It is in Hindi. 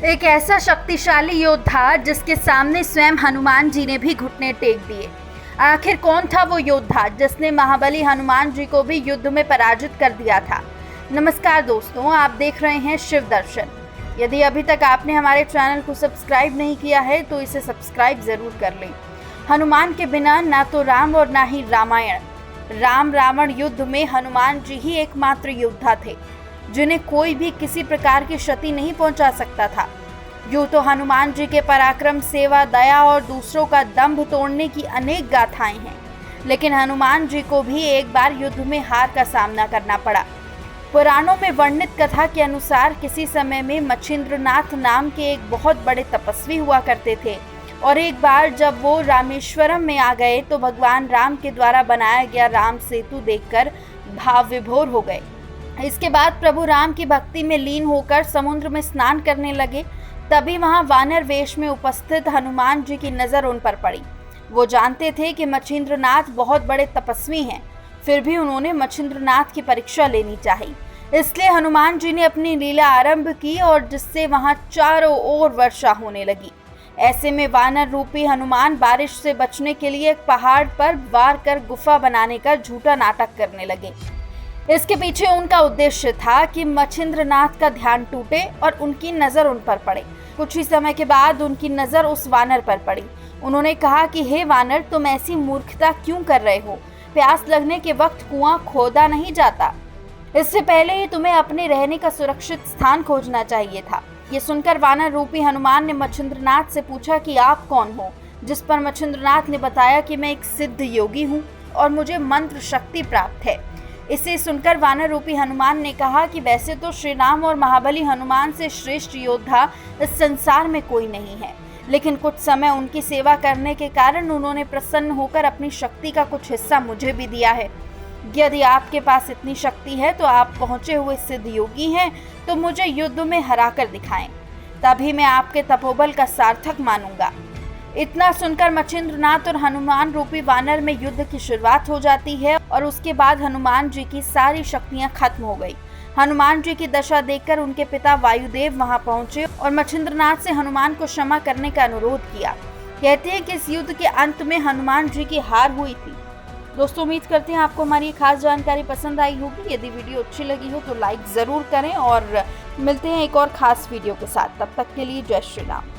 एक ऐसा शक्तिशाली योद्धा जिसके सामने स्वयं हनुमान जी ने भी घुटने टेक दिए। आखिर कौन था वो योद्धा जिसने महाबली हनुमान जी को भी युद्ध में पराजित कर दिया था। नमस्कार दोस्तों, आप देख रहे हैं शिव दर्शन। यदि अभी तक आपने हमारे चैनल को सब्सक्राइब नहीं किया है तो इसे सब्सक्राइब जरूर कर लें। हनुमान के बिना ना तो राम और ना ही रामायण। राम रावण युद्ध में हनुमान जी ही एकमात्र योद्धा थे जिन्हें कोई भी किसी प्रकार की क्षति नहीं पहुंचा सकता था। यूं तो हनुमान जी के पराक्रम, सेवा, दया और दूसरों का दंभ तोड़ने की अनेक गाथाएं हैं, लेकिन हनुमान जी को भी एक बार युद्ध में हार का सामना करना पड़ा। पुराणों में वर्णित कथा के अनुसार किसी समय में मच्छिंद्रनाथ नाम के एक बहुत बड़े तपस्वी हुआ करते थे और एक बार जब वो रामेश्वरम में आ गए तो भगवान राम के द्वारा बनाया गया राम सेतु देखकर भाव विभोर हो गए। इसके बाद प्रभु राम की भक्ति में लीन होकर समुद्र में स्नान करने लगे। तभी वहां वानर वेश में उपस्थित हनुमान जी की नज़र उन पर पड़ी। वो जानते थे कि मच्छिंद्रनाथ बहुत बड़े तपस्वी हैं, फिर भी उन्होंने मच्छिंद्रनाथ की परीक्षा लेनी चाहिए। इसलिए हनुमान जी ने अपनी लीला आरंभ की और जिससे वहां चारों ओर वर्षा होने लगी। ऐसे में वानर रूपी हनुमान बारिश से बचने के लिए एक पहाड़ पर वार कर गुफा बनाने का झूठा नाटक करने लगे। इसके पीछे उनका उद्देश्य था कि मच्छिंद्रनाथ का ध्यान टूटे और उनकी नज़र उन पर पड़े। कुछ ही समय के बाद उनकी नज़र उस वानर पर पड़ी। उन्होंने कहा कि हे वानर, तुम ऐसी मूर्खता क्यों कर रहे हो? प्यास लगने के वक्त कुआं खोदा नहीं जाता। इससे पहले ही तुम्हें अपने रहने का सुरक्षित स्थान खोजना चाहिए था। ये सुनकर वानर रूपी हनुमान ने मच्छिंद्रनाथ से पूछा कि आप कौन हो? जिस पर मच्छिंद्रनाथ ने बताया कि मैं एक सिद्ध योगी हूँ और मुझे मंत्र शक्ति प्राप्त है। इसे सुनकर वानर रूपी हनुमान ने कहा कि वैसे तो श्री राम और महाबली हनुमान से श्रेष्ठ योद्धा इस संसार में कोई नहीं है, लेकिन कुछ समय उनकी सेवा करने के कारण उन्होंने प्रसन्न होकर अपनी शक्ति का कुछ हिस्सा मुझे भी दिया है। यदि आपके पास इतनी शक्ति है तो आप पहुंचे हुए सिद्ध योगी हैं, तो मुझे युद्ध में हरा कर दिखाएं, तभी मैं आपके तपोबल का सार्थक मानूंगा। इतना सुनकर मच्छिंद्रनाथ और हनुमान रूपी वानर में युद्ध की शुरुआत हो जाती है और उसके बाद हनुमान जी की सारी शक्तियां खत्म हो गई। हनुमान जी की दशा देखकर उनके पिता वायुदेव वहां पहुंचे और मच्छिंद्रनाथ से हनुमान को क्षमा करने का अनुरोध किया। कहते हैं कि इस युद्ध के अंत में हनुमान जी की हार हुई थी। दोस्तों, उम्मीद करते हैं आपको हमारी खास जानकारी पसंद आई होगी। यदि वीडियो अच्छी लगी हो तो लाइक जरूर करें और मिलते हैं एक और खास वीडियो के साथ। तब तक के लिए जय श्री राम।